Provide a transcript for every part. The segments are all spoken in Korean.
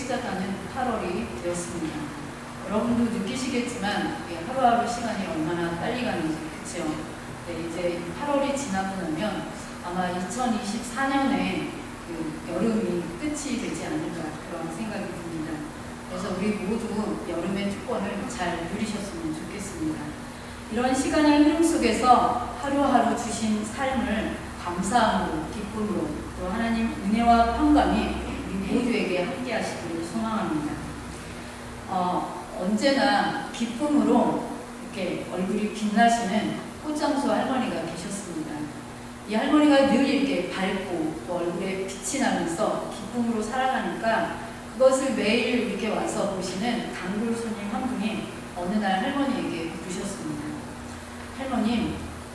시작하는 8월이 되었습니다. 여러분도 느끼시겠지만 하루하루 시간이 얼마나 빨리 가는지, 그치요? 네, 이제 8월이 지나고 나면 아마 2024년에 그 여름이 끝이 되지 않을까 그런 생각이 듭니다. 그래서 우리 모두 여름의 특권을 잘 누리셨으면 좋겠습니다. 이런 시간의 흐름 속에서 하루하루 주신 삶을 감사함으로, 기쁨으로, 또 하나님 은혜와 평강이 우리 모두에게 함께 하시기를 소망합니다. 언제나 기쁨으로 이렇게 얼굴이 빛나시는 꽃장수 할머니가 계셨습니다. 이 할머니가 늘 이렇게 밝고 또 얼굴에 빛이 나면서 기쁨으로 살아가니까 그것을 매일 이렇게 와서 보시는 단골 손님 한 분이 어느 날 할머니에게 물으셨습니다.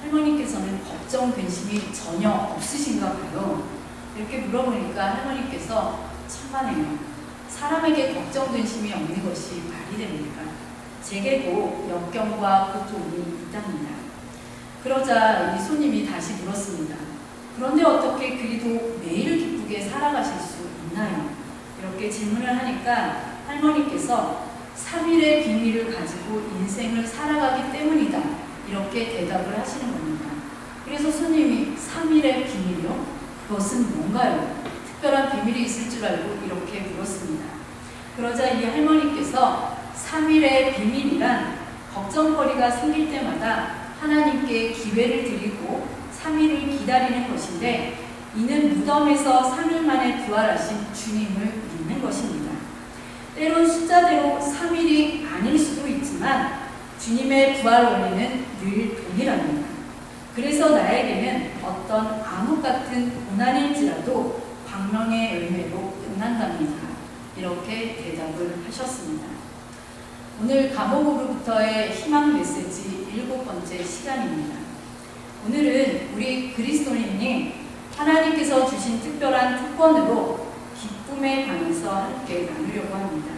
할머니께서는 걱정, 근심이 전혀 없으신가 봐요. 이렇게 물어보니까 할머니께서 참만해요. 사람에게 걱정, 근심이 없는 것이 말이 됩니까? 제게도 역경과 고통이 있답니다. 그러자 이 손님이 다시 물었습니다. 그런데 어떻게 그리도 매일 기쁘게 살아가실 수 있나요? 이렇게 질문을 하니까 할머니께서 3일의 비밀을 가지고 인생을 살아가기 때문이다. 이렇게 대답을 하시는 겁니다. 그래서 손님이 3일의 비밀이요? 그것은 뭔가요? 특별한 비밀이 있을 줄 알고 이렇게 물었습니다. 그러자 이 할머니께서 3일의 비밀이란 걱정거리가 생길 때마다 하나님께 기회를 드리고 3일을 기다리는 것인데, 이는 무덤에서 3일 만에 부활하신 주님을 믿는 것입니다. 때론 숫자대로 3일이 아닐 수도 있지만 주님의 부활 원리는 늘 동일합니다. 그래서 나에게는 어떤 암흑 같은 고난일지라도 광명의 열매로 끝난답니다. 이렇게 대답을 하셨습니다. 오늘 감옥으로부터의 희망 메시지 7번째 시간입니다. 오늘은 우리 그리스도인이 하나님께서 주신 특별한 특권으로 기쁨에 관해서 함께 나누려고 합니다.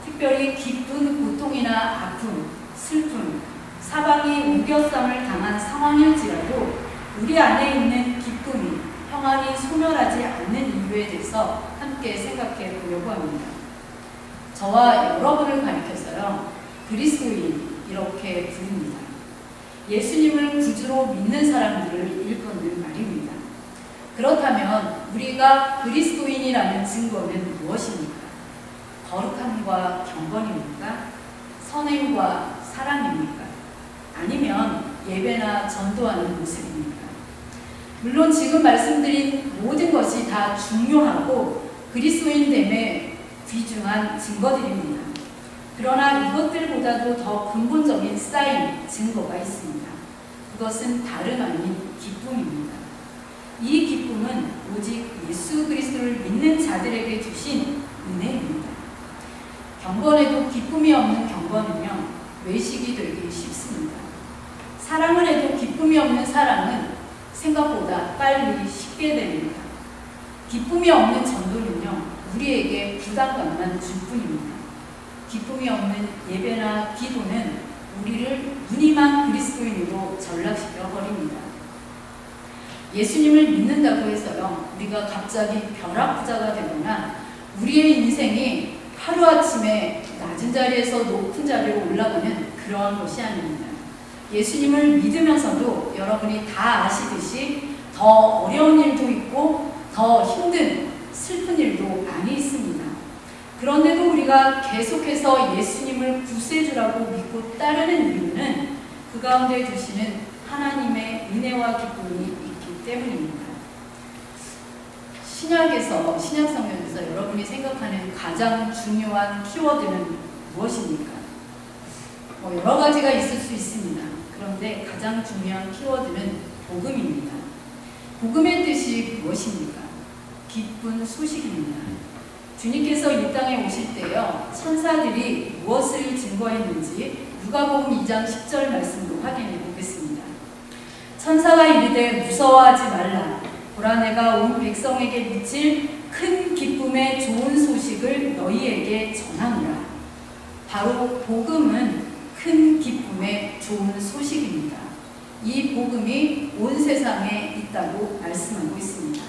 특별히 기쁜 고통이나 아픔, 슬픔, 사방이 우겨쌈을 당한 상황일지라도 우리 안에 있는 기쁨이, 평안이 소멸하지 않는 이유에 대해서 함께 생각해 보려고 합니다. 저와 여러분을 가리켜서요, 그리스도인 이렇게 부릅니다. 예수님을 구주로 믿는 사람들을 일컫는 말입니다. 그렇다면 우리가 그리스도인이라는 증거는 무엇입니까? 거룩함과 경건입니까? 선행과 사랑입니까? 아니면 예배나 전도하는 모습입니까? 물론 지금 말씀드린 모든 것이 다 중요하고 그리스도인됨에 귀중한 증거들입니다. 그러나 이것들보다도 더 근본적인 사인, 증거가 있습니다. 그것은 다름 아닌 기쁨입니다. 이 기쁨은 오직 예수 그리스도를 믿는 자들에게 주신 은혜입니다. 경건에도 기쁨이 없는 경건은요, 외식이 되기 쉽습니다. 사랑을 해도 기쁨이 없는 사랑은 생각보다 빨리 식게 됩니다. 기쁨이 없는 전도는요, 우리에게 부담감만 줄 뿐입니다. 기쁨이 없는 예배나 기도는 우리를 무늬만 그리스도인으로 전락시켜 버립니다. 예수님을 믿는다고 해서요, 우리가 갑자기 벼락부자가 되거나 우리의 인생이 하루아침에 낮은 자리에서 높은 자리로 올라가는 그러한 것이 아닙니다. 예수님을 믿으면서도 여러분이 다 아시듯이 더 어려운 일도 있고 더 힘든 슬픈 일도 많이 있습니다. 그런데도 우리가 계속해서 예수님을 구세주라고 믿고 따르는 이유는 그 가운데 두시는 하나님의 은혜와 기쁨이 있기 때문입니다. 신약성경에서 여러분이 생각하는 가장 중요한 키워드는 무엇입니까? 여러 가지가 있을 수 있습니다. 그런데 가장 중요한 키워드는 복음입니다. 복음의 뜻이 무엇입니까? 기쁜 소식입니다. 주님께서 이 땅에 오실 때요, 천사들이 무엇을 증거했는지 누가복음 2장 10절 말씀도 확인해 보겠습니다. 천사가 이르되 무서워하지 말라. 보라, 내가 온 백성에게 미칠 큰 기쁨의 좋은 소식을 너희에게 전하노라. 바로 복음은 큰 기쁨의 좋은 소식입니다. 이 복음이 온 세상에 있다고 말씀하고 있습니다.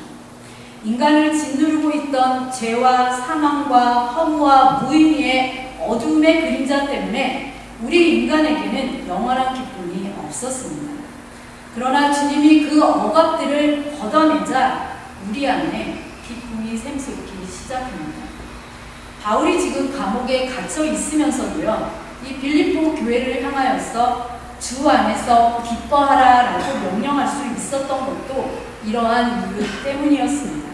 인간을 짓누르고 있던 죄와 사망과 허무와 무의미의 어둠의 그림자 때문에 우리 인간에게는 영원한 기쁨이 없었습니다. 그러나 주님이 그 억압들을 걷어내자 우리 안에 기쁨이 샘솟기 시작합니다. 바울이 지금 감옥에 갇혀 있으면서도요, 이 빌립보 교회를 향하여서 주 안에서 기뻐하라라고 명령할 수 있었던 것도 이러한 이유 때문이었습니다.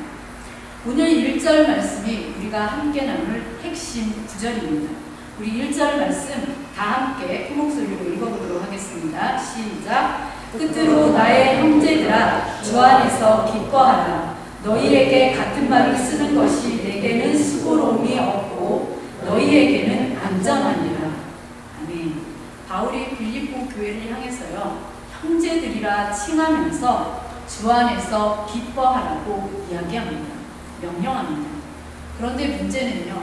오늘 1절 말씀이 우리가 함께 나눌 핵심 구절입니다. 우리 1절 말씀 다 함께 큰 목소리로 읽어보도록 하겠습니다. 시작. 끝으로 나의 형제들아 주 안에서 기뻐하라. 너희에게 같은 말을 쓰는 것이 내게는 수고로움이 없고 너희에게는 안전하니라. 아멘. 바울이 빌립보 교회를 향해서요, 형제들이라 칭하면서 주 안에서 기뻐하라고 이야기합니다. 명령합니다. 그런데 문제는요,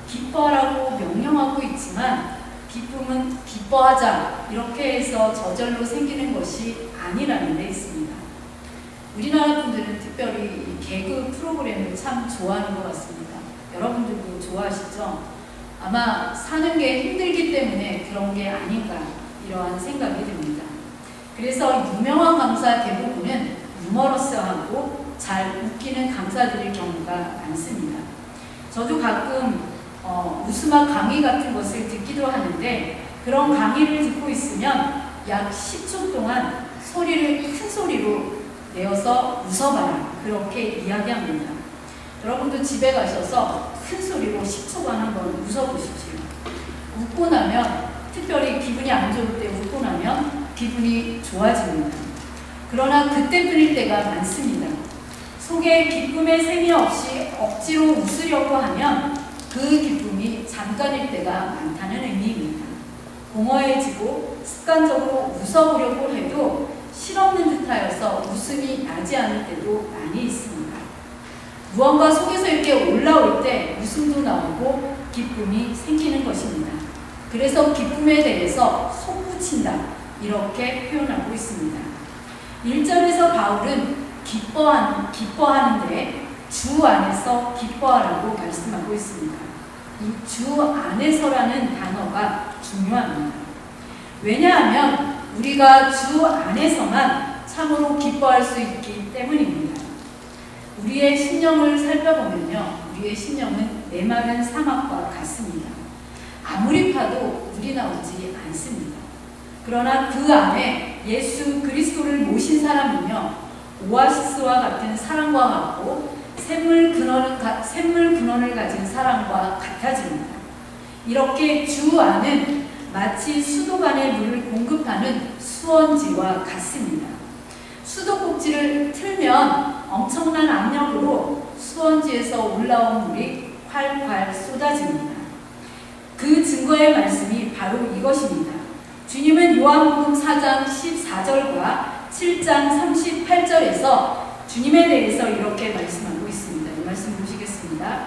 기뻐하라고 명령하고 있지만 기쁨은 기뻐하자 이렇게 해서 저절로 생기는 것이 아니라는 데 있습니다. 우리나라 분들은 특별히 이 개그 프로그램을 참 좋아하는 것 같습니다. 여러분들도 좋아하시죠? 아마 사는 게 힘들기 때문에 그런 게 아닌가 이러한 생각이 듭니다. 그래서 유명한 강사 대부분은 유머러스하고 잘 웃기는 강사들일 경우가 많습니다. 저도 가끔 웃음학 강의 같은 것을 듣기도 하는데 그런 강의를 듣고 있으면 약 10초 동안 큰 소리로 내어서 웃어봐라 그렇게 이야기합니다. 여러분도 집에 가셔서 큰 소리로 10초간 한번 웃어보십시오. 웃고 나면, 특별히 기분이 안 좋을 때 웃고 나면 기분이 좋아집니다. 그러나 그때뿐일 때가 많습니다. 속에 기쁨의 셈이 없이 억지로 웃으려고 하면 그 기쁨이 잠깐일 때가 많다는 의미입니다. 공허해지고 습관적으로 웃어보려고 해도 실없는 듯하여서 웃음이 나지 않을 때도 많이 있습니다. 무언가 속에서 이렇게 올라올 때 웃음도 나오고 기쁨이 생기는 것입니다. 그래서 기쁨에 대해서 솟구친다 이렇게 표현하고 있습니다. 1절에서 바울은 기뻐하는데 주 안에서 기뻐하라고 말씀하고 있습니다. 이 주 안에서라는 단어가 중요합니다. 왜냐하면 우리가 주 안에서만 참으로 기뻐할 수 있기 때문입니다. 우리의 심령을 살펴보면요, 우리의 심령은 메마른 사막과 같습니다. 아무리 파도 물이 나오지 않습니다. 그러나 그 안에 예수 그리스도를 모신 사람은요, 오아시스와 같은 사랑과 같고 샘물 근원을 가진 사랑과 같아집니다. 이렇게 주 안은 마치 수도관의 물을 공급하는 수원지와 같습니다. 수도꼭지를 틀면 엄청난 압력으로 수원지에서 올라온 물이 활활 쏟아집니다. 그 증거의 말씀이 바로 이것입니다. 주님은 요한복음 4장 14절과 7장 38절에서 주님에 대해서 이렇게 말씀하고 있습니다. 이 말씀 보시겠습니다.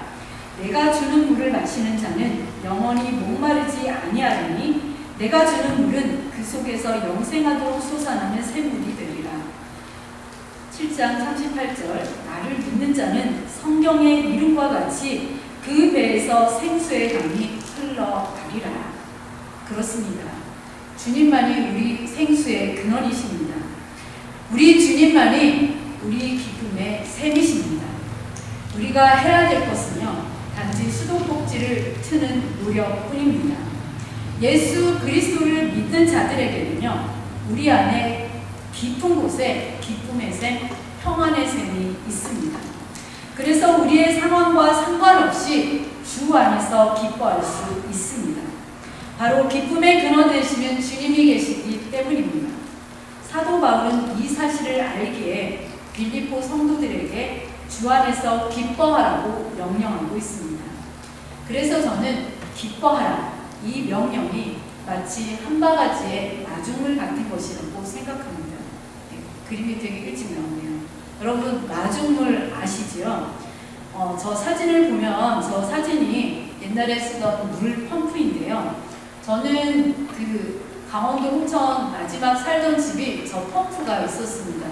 내가 주는 물을 마시는 자는 영원히 목마르지 아니하리니 내가 주는 물은 그 속에서 영생하도록 솟아나는 샘물이 되리라. 7장 38절 나를 믿는 자는 성경의 이름과 같이 그 배에서 생수의 강이 흘러가리라. 그렇습니다. 주님만이 우리 생수의 근원이십니다. 우리 주님만이 우리 기쁨의 샘이십니다. 우리가 해야 될 것은요, 단지 수도꼭지를 트는 노력뿐입니다. 예수 그리스도를 믿는 자들에게는요, 우리 안에 깊은 곳에 기쁨의 샘, 평안의 샘이 있습니다. 그래서 우리의 상황과 상관없이 주 안에서 기뻐할 수 있습니다. 바로 기쁨의 근원 되시는 주님이 계시기 때문입니다. 사도 바울은 이 사실을 알기에 빌립보 성도들에게 주 안에서 기뻐하라고 명령하고 있습니다. 그래서 저는 기뻐하라, 이 명령이 마치 한 바가지의 마중물 같은 것이라고 생각합니다. 그림이 되게 일찍 나오네요. 여러분 마중물 아시죠? 저 사진을 보면 저 사진이 옛날에 쓰던 물 펌프인데요. 저는 그 강원도 홍천 마지막 살던 집이 저 펌프가 있었습니다.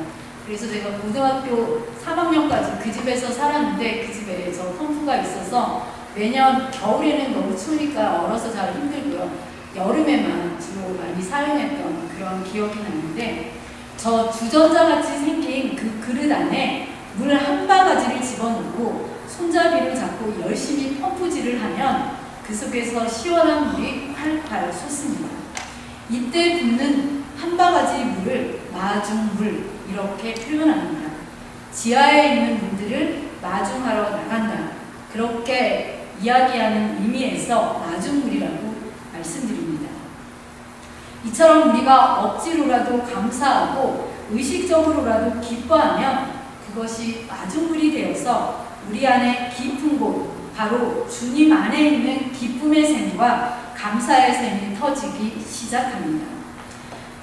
그래서 제가 고등학교 3학년까지 그 집에서 살았는데 그 집에서 펌프가 있어서 매년 겨울에는 너무 추우니까 얼어서 잘 힘들고요. 여름에만 주로 많이 사용했던 그런 기억이 나는데 저 주전자같이 생긴 그 그릇 안에 물 한 바가지를 집어넣고 손잡이를 잡고 열심히 펌프질을 하면 그 속에서 시원한 물이 활활 솟습니다. 이때 붓는 한 바가지 물을 마중물 이렇게 표현합니다. 지하에 있는 물들을 마중하러 나간다. 그렇게 이야기하는 의미에서 마중물이라고 말씀드립니다. 이처럼 우리가 억지로라도 감사하고 의식적으로라도 기뻐하면 그것이 마중물이 되어서 우리 안에 깊은 곳, 바로 주님 안에 있는 기쁨의 샘과 감사의 샘이 터지기 시작합니다.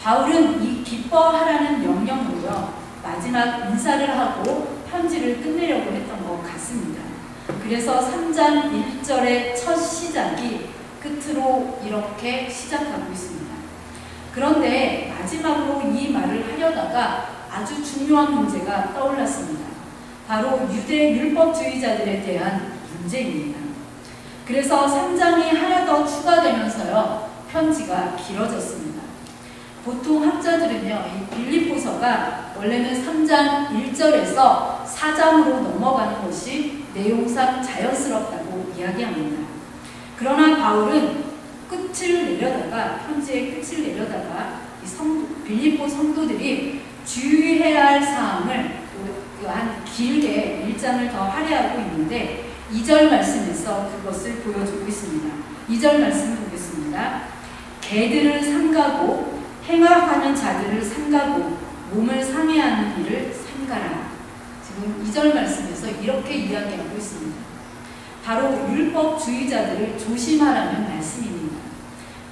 바울은 이 기뻐하라는 명령으로요, 마지막 인사를 하고 편지를 끝내려고 했던 것 같습니다. 그래서 3장 1절의 첫 시작이 끝으로 이렇게 시작하고 있습니다. 그런데 마지막으로 이 말을 하려다가 아주 중요한 문제가 떠올랐습니다. 바로 유대 율법주의자들에 대한 문제입니다. 그래서 3장이 하나 더 추가되면서요, 편지가 길어졌습니다. 보통 학자들은요, 이 빌립보서가 원래는 3장 1절에서 4장으로 넘어가는 것이 내용상 자연스럽다고 이야기합니다. 그러나 바울은 끝을 내려다가, 편지의 끝을 내려다가 이 빌립보 성도들이 주의해야 할 사항을 한 길게 1장을 더 할애하고 있는데 2절 말씀에서 그것을 보여주고 있습니다. 2절 말씀 보겠습니다. 개들을 삼가고 행악하는 자들을 삼가고 몸을 상해하는 일을 삼가라. 지금 2절 말씀에서 이렇게 이야기하고 있습니다. 바로 율법주의자들을 조심하라는 말씀입니다.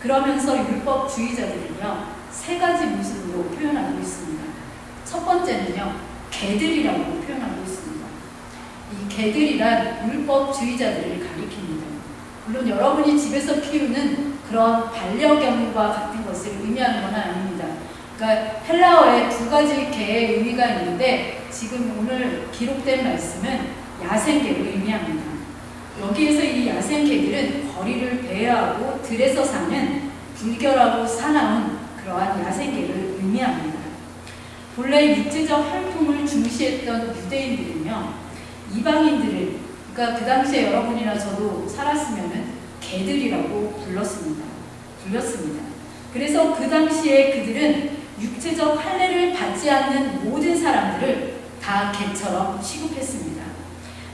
그러면서 율법주의자들은요, 세 가지 모습으로 표현하고 있습니다. 첫 번째는요, 개들이라고 표현하고 있습니다. 이 개들이란 율법주의자들을 가리킵니다. 물론 여러분이 집에서 키우는 그런 반려견과 같은 것을 의미하는 건 아닙니다. 그러니까 헬라어에 두 가지 개의 의미가 있는데 지금 오늘 기록된 말씀은 야생개를 의미합니다. 여기에서 이 야생개들은 거리를 배회하고 들에서 사는 불결하고 사나운 그러한 야생개를 의미합니다. 본래 육체적 활동을 중시했던 유대인들은요, 이방인들을, 그러니까 그 당시에 여러분이나 저도 살았으면은 개들이라고 불렀습니다. 그래서 그 당시에 그들은 육체적 할례를 받지 않는 모든 사람들을 다 개처럼 취급했습니다.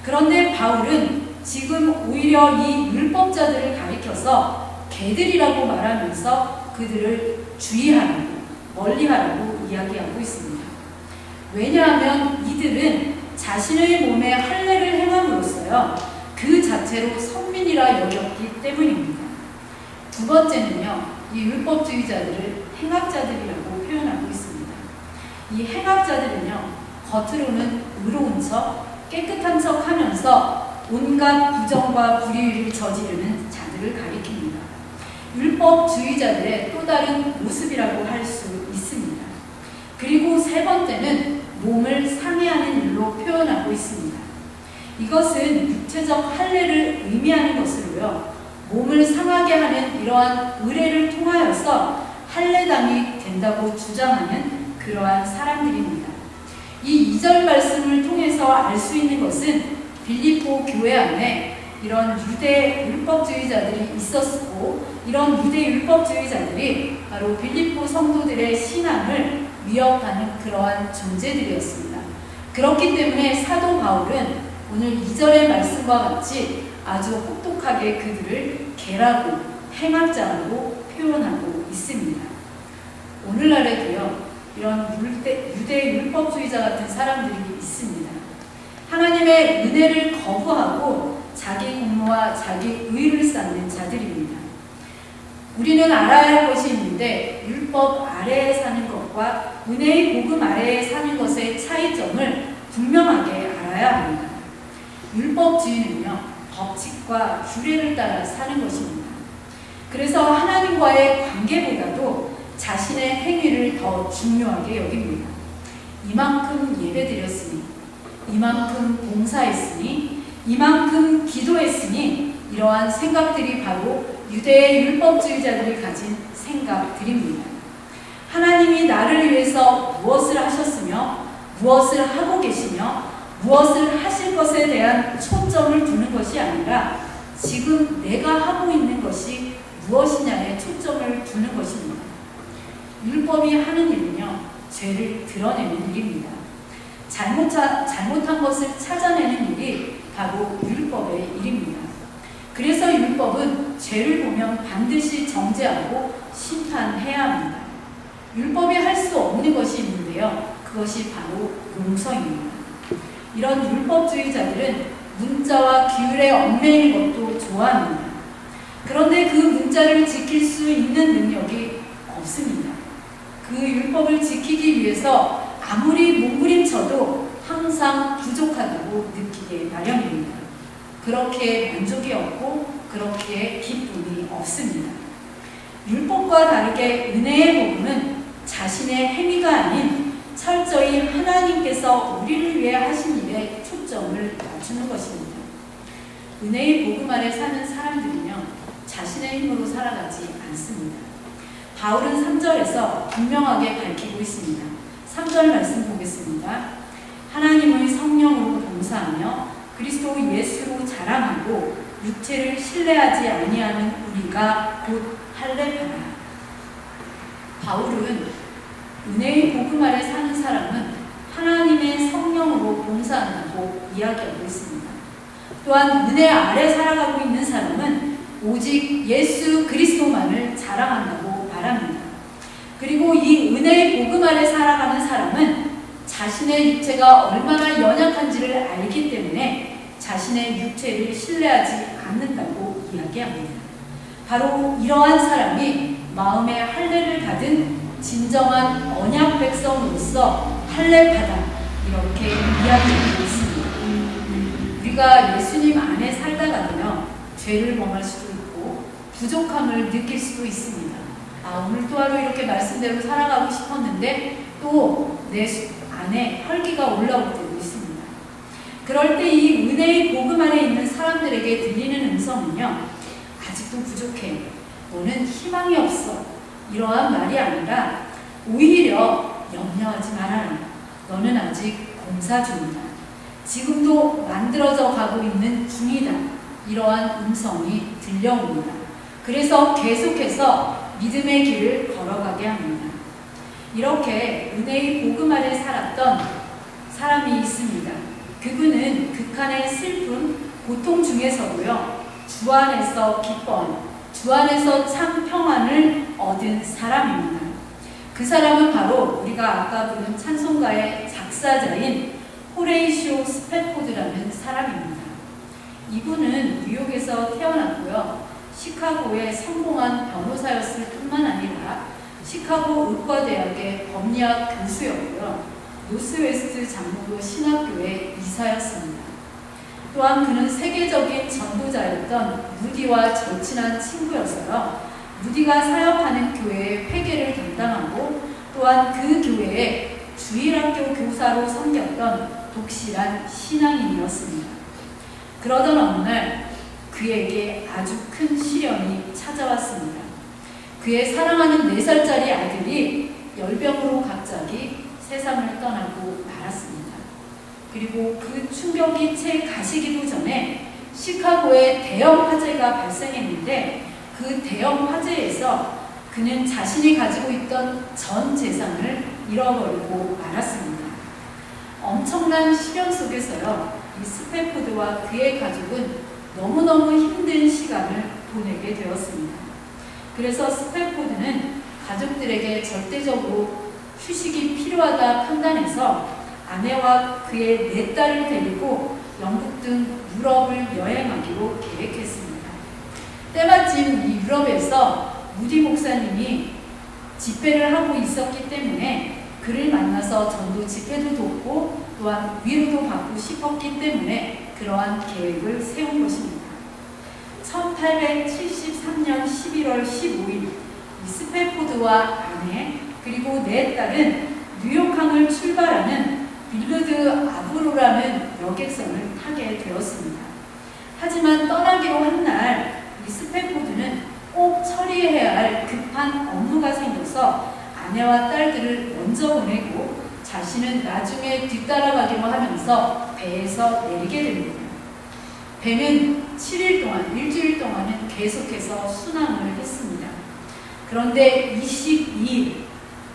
그런데 바울은 지금 오히려 이 율법자들을 가리켜서 개들이라고 말하면서 그들을 주의하라고, 멀리하라고 이야기하고 있습니다. 왜냐하면 이들은 자신의 몸에 할례를 행함으로써요, 그 자체로 선민이라 여겼기 때문입니다. 두 번째는요, 이 율법주의자들을 행악자들이라고 표현하고 있습니다. 이 행악자들은요, 겉으로는 의로운 척, 깨끗한 척 하면서 온갖 부정과 불의를 저지르는 자들을 가리킵니다. 율법주의자들의 또 다른 모습이라고 할 수 있습니다. 그리고 세 번째는 몸을 상해하는 일로 표현하고 있습니다. 이것은 육체적 할례를 의미하는 것으로요, 몸을 상하게 하는 이러한 의례를 통하여서 할례당이 된다고 주장하는 그러한 사람들입니다. 이 2절 말씀을 통해서 알 수 있는 것은 빌립보 교회 안에 이런 유대 율법주의자들이 있었고, 이런 유대 율법주의자들이 바로 빌립보 성도들의 신앙을 위협하는 그러한 존재들이었습니다. 그렇기 때문에 사도 바울은 오늘 2절의 말씀과 같이 아주 혹독하게 그들을 개라고, 행악자라고 표현하고 있습니다. 오늘날에도요, 이런 유대 율법주의자 같은 사람들이 있습니다. 하나님의 은혜를 거부하고 자기 공로와 자기 의를 쌓는 자들입니다. 우리는 알아야 할 것이 있는데 율법 아래에 사는 것과 은혜의 복음 아래에 사는 것의 차이점을 분명하게 알아야 합니다. 율법주의는요, 법칙과 규례를 따라 사는 것입니다. 그래서 하나님과의 관계보다도 자신의 행위를 더 중요하게 여깁니다. 이만큼 예배드렸으니, 이만큼 봉사했으니, 이만큼 기도했으니, 이러한 생각들이 바로 유대의 율법주의자들이 가진 생각들입니다. 하나님이 나를 위해서 무엇을 하셨으며 무엇을 하고 계시며 무엇을 하실 것에 대한 초점을 두는 것이 아니라 지금 내가 하고 있는 것이 무엇이냐에 초점을 두는 것입니다. 율법이 하는 일은요, 죄를 드러내는 일입니다. 잘못한 것을 찾아내는 일이 바로 율법의 일입니다. 그래서 율법은 죄를 보면 반드시 정죄하고 심판해야 합니다. 율법이 할 수 없는 것이 있는데요, 그것이 바로 용서입니다. 이런 율법주의자들은 문자와 규율에 얽매이는 것도 좋아합니다. 그런데 그 문자를 지킬 수 있는 능력이 없습니다. 그 율법을 지키기 위해서 아무리 몸부림쳐도 항상 부족하다고 느끼게 마련입니다. 그렇게 만족이 없고 그렇게 기쁨이 없습니다. 율법과 다르게 은혜의 복음은 자신의 행위가 아닌 철저히 하나님께서 우리를 위해 하신 일에 초점을 맞추는 것입니다. 은혜의 복음 아래 사는 사람들은요, 자신의 힘으로 살아가지 않습니다. 바울은 3절에서 분명하게 밝히고 있습니다. 3절 말씀 보겠습니다. 하나님의 성령으로 봉사하며 그리스도 예수로 자랑하고 육체를 신뢰하지 아니하는 우리가 곧 할례파라. 바울은 은혜의 복음 아래 사는 사람은 하나님의 성령으로 봉사한다고 이야기하고 있습니다. 또한 은혜 아래 살아가고 있는 사람은 오직 예수 그리스도만을 자랑한다고 말합니다. 그리고 이 은혜의 복음 아래 살아가는 사람은 자신의 육체가 얼마나 연약한지를 알기 때문에 자신의 육체를 신뢰하지 않는다고 이야기합니다. 바로 이러한 사람이 마음의 할례를 받은 진정한 언약 백성으로서 할례받아 이렇게 이야기하고 있습니다. 우리가 예수님 안에 살다가는요, 죄를 범할 수도 있고 부족함을 느낄 수도 있습니다. 오늘 또 하루 이렇게 말씀대로 살아가고 싶었는데 또 내 안에 혈기가 올라올 때도 있습니다. 그럴 때 이 은혜의 복음 안에 있는 사람들에게 들리는 음성은요, 아직도 부족해, 너는 희망이 없어, 이러한 말이 아니라 오히려 염려하지 말아라, 너는 아직 공사 중이다, 지금도 만들어져 가고 있는 중이다, 이러한 음성이 들려옵니다. 그래서 계속해서 믿음의 길을 걸어가게 합니다. 이렇게 은혜의 복음 아래 살았던 사람이 있습니다. 그분은 극한의 슬픔, 고통 중에서도요, 주 안에서 기뻐하는, 주 안에서 참 평안을 얻은 사람입니다. 그 사람은 바로 우리가 아까 부른 찬송가의 작사자인 호레이시오 스패포드라는 사람입니다. 이분은 뉴욕에서 태어났고요, 시카고의 성공한 변호사였을 뿐만 아니라 시카고 의과대학의 법리학 교수였고요, 노스웨스트 장로교 신학교의 이사였습니다. 또한 그는 세계적인 전도자였던 무디와 절친한 친구였어요. 무디가 사역하는 교회의 회계를 담당하고 또한 그 교회의 주일학교 교사로 섬겼던 독실한 신앙인이었습니다. 그러던 어느 날 그에게 아주 큰 시련이 찾아왔습니다. 그의 사랑하는 4살짜리 아들이 열병으로 갑자기 세상을 떠나고 말았습니다. 그리고 그 충격이 채 가시기도 전에 시카고에 대형 화재가 발생했는데 그 대형 화재에서 그는 자신이 가지고 있던 전 재산을 잃어버리고 말았습니다. 엄청난 시련 속에서요, 이 스패포드와 그의 가족은 너무너무 힘든 시간을 보내게 되었습니다. 그래서 스패포드는 가족들에게 절대적으로 휴식이 필요하다 판단해서 아내와 그의 4딸을 데리고 영국 등 유럽을 여행하기로 계획했습니다. 때마침 이 유럽에서 무디 목사님이 집회를 하고 있었기 때문에 그를 만나서 전도 집회도 돕고 또한 위로도 받고 싶었기 때문에 그러한 계획을 세운 것입니다. 1873년 11월 15일 이 스패포드와 아내 그리고 4딸은 뉴욕항을 출발하는 빌르드 아브로라는 여객선을 타게 되었습니다. 하지만 떠나기로 한 날 이 스패포드는 꼭 처리해야 할 급한 업무가 생겨서 아내와 딸들을 먼저 보내고 자신은 나중에 뒤따라가기로 하면서 배에서 내리게 됩니다. 배는 7일 동안, 일주일 동안은 계속해서 순항을 했습니다. 그런데 22일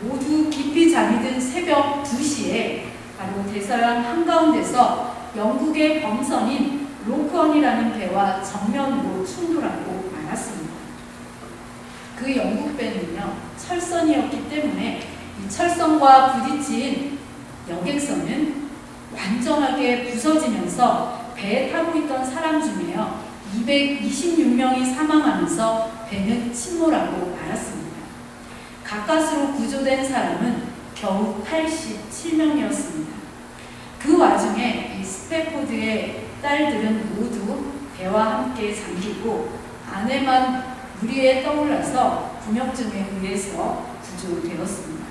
모두 깊이 잠이 든 새벽 2시에 바로 대서양 한가운데서 영국의 범선인 로크원이라는 배와 정면으로 충돌하고 말았습니다. 그 영국 배는요, 철선이었기 때문에 이 철선과 부딪힌 여객선은 완전하게 부서지면서 배에 타고 있던 사람 중에요 226명이 사망하면서 배는 침몰하고 말았습니다. 가까스로 구조된 사람은 겨우 87명이었습니다. 그 와중에 이 스패포드의 딸들은 모두 배와 함께 잠기고 아내만 물 위에 떠올라서 구명증에 의해서 구조되었습니다.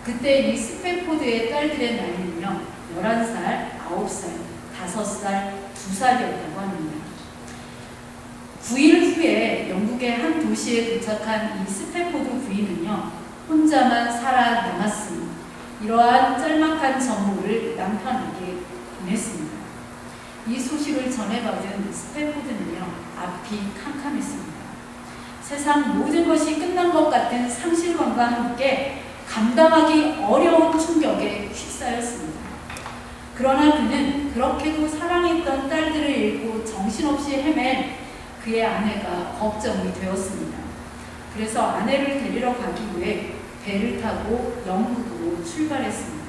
그때 이 스패포드의 딸들의 나이는요 11살, 9살, 5살, 2살이었다고 합니다. 9일 후에 영국의 한 도시에 도착한 이 스패포드 부인은요 혼자만 살아남았으니 이러한 짤막한 정보를 남편에게 보냈습니다. 이 소식을 전해받은 스패포드는요 앞이 캄캄했습니다. 세상 모든 것이 끝난 것 같은 상실감과 함께 감당하기 어려운 충격에 휩싸였습니다. 그러나 그는 그렇게도 사랑했던 딸들을 잃고 정신없이 헤맨 그의 아내가 걱정이 되었습니다. 그래서 아내를 데리러 가기 위해 배를 타고 영국으로 출발했습니다.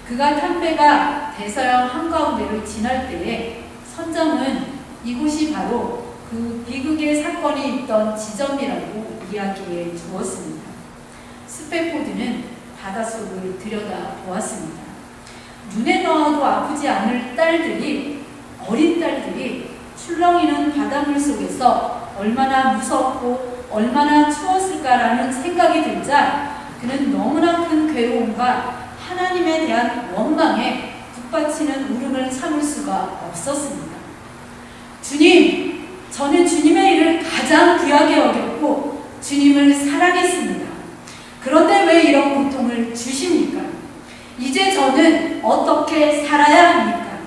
그가 탄 배가 대서양 한가운데를 지날 때에 선장은 이곳이 바로 그 비극의 사건이 있던 지점이라고 이야기해 주었습니다. 스패포드는 바닷속을 들여다보았습니다. 눈에 넣어도 아프지 않을 딸들이, 어린 딸들이 출렁이는 바닷물 속에서 얼마나 무섭고 얼마나 추웠을까라는 생각이 들자 그는 너무나 큰 괴로움과 하나님에 대한 원망에 북받치는 울음을 참을 수가 없었습니다. 주님, 저는 주님의 일을 가장 귀하게 여겼고 주님을 사랑했습니다. 그런데 왜 이런 고통을 주십니까? 이제 저는 어떻게 살아야 합니까?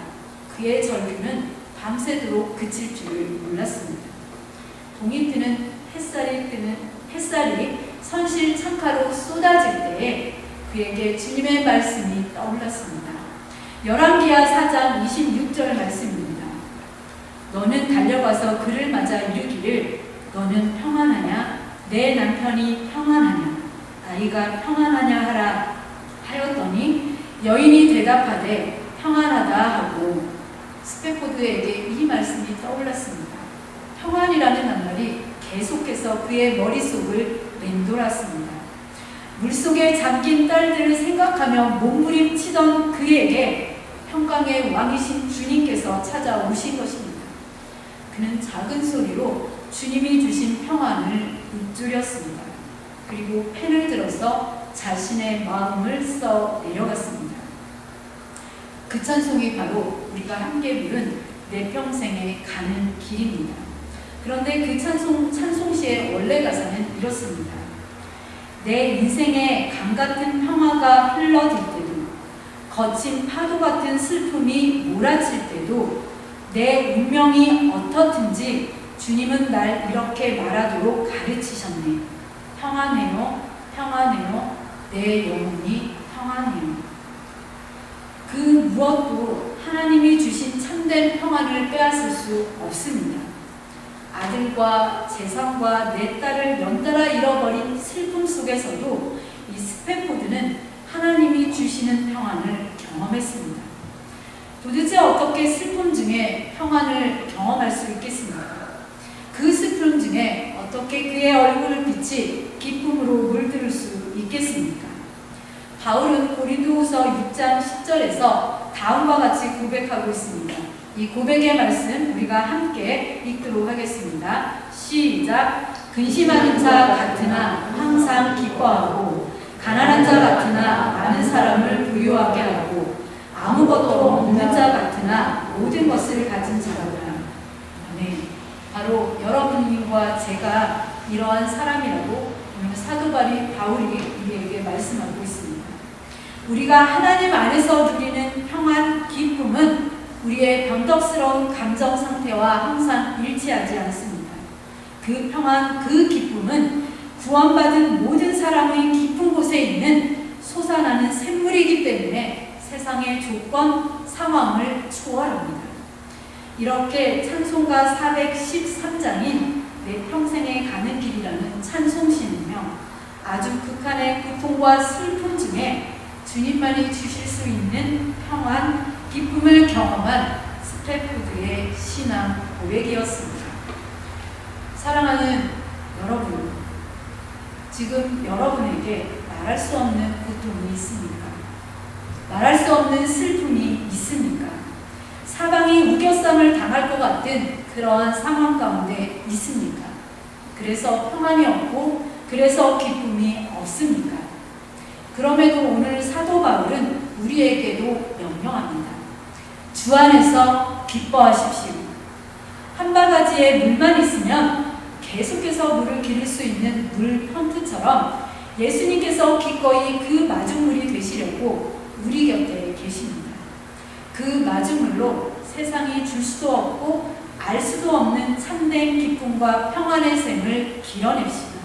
그의 절규는 밤새도록 그칠 줄을 몰랐습니다. 동이 뜨는 햇살이 선실 창가로 쏟아질 때에 그에게 주님의 말씀이 떠올랐습니다. 열왕기하 4장 26절 말씀입니다. 너는 달려가서 그를 맞아 이르기를 너는 평안하냐? 내 남편이 평안하냐? 아이가 평안하냐 하라 하였더니 여인이 대답하되 평안하다 하고 스패포드에게 이 말씀이 떠올랐습니다. 평안이라는 낱말이 계속해서 그의 머릿속을 맴돌았습니다. 물속에 잠긴 딸들을 생각하며 몸부림치던 그에게 평강의 왕이신 주님께서 찾아오신 것입니다. 그는 작은 소리로 주님이 주신 평안을 읊조렸습니다. 그리고 펜을 들어서 자신의 마음을 써 내려갔습니다. 그 찬송이 바로 우리가 함께 부른 내 평생에 가는 길입니다. 그런데 그 찬송시의 원래 가사는 이렇습니다. 내 인생에 강같은 평화가 흘러들 때도 거친 파도 같은 슬픔이 몰아칠 때도 내 운명이 어떻든지 주님은 날 이렇게 말하도록 가르치셨네. 평안해요, 평안해요, 내 영혼이 평안해요. 그 무엇도 하나님이 주신 참된 평안을 빼앗을 수 없습니다. 아들과 재산과 내 딸을 연달아 잃어버린 슬픔 속에서도 이 스패포드는 하나님이 주시는 평안을 경험했습니다. 도대체 어떻게 슬픔 중에 평안을 경험할 수 있겠습니까? 그 슬픔 중에 어떻게 그의 얼굴을 빛이 기쁨으로 물들 수 있겠습니까? 바울은 고린도후서 6장 10절에서 다음과 같이 고백하고 있습니다. 이 고백의 말씀 우리가 함께 읽도록 하겠습니다. 시작! 근심하는 자 같으나 항상 기뻐하고 가난한 자 같으나 많은 사람을 부유하게 하고 아무것도 없는 자 같으나 모든 것을 가진 자로다. 네, 바로 여러분과 제가 이러한 사람이라고 오늘 사도 바울이 우리에게 말씀하고 있습니다. 우리가 하나님 안에서 누리는 평안, 기쁨은 우리의 변덕스러운 감정 상태와 항상 일치하지 않습니다. 그 평안, 그 기쁨은 구원받은 모든 사람의 깊은 곳에 있는 솟아나는 샘물이기 때문에 세상의 조건, 상황을 초월합니다. 이렇게 찬송가 413장인 내 평생에 가는 길이라는 찬송시는요, 아주 극한의 고통과 슬픔 중에 주님만이 주실 수 있는 평안, 기쁨을 경험한 스태포드의 신앙 고백이었습니다. 사랑하는 여러분, 지금 여러분에게 말할 수 없는 고통이 있습니까? 말할 수 없는 슬픔이 있습니까? 사방이 우겨쌈을 당할 것 같은 그러한 상황 가운데 있습니까? 그래서 평안이 없고 그래서 기쁨이 없습니까? 그럼에도 오늘 사도 바울은 우리에게도 명령합니다. 주 안에서 기뻐하십시오. 한 바가지에 물만 있으면 계속해서 물을 기를 수 있는 물 펌프처럼 예수님께서 기꺼이 그 마중물이 되시려고 우리 곁에 계십니다. 그 마중물로 세상이 줄 수도 없고 알 수도 없는 참된 기쁨과 평안의 샘을 길어냅시다.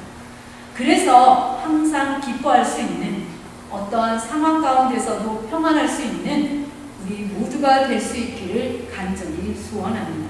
그래서 항상 기뻐할 수 있는, 어떠한 상황 가운데서도 평안할 수 있는 우리 모두가 될 수 있기를 간절히 소원합니다.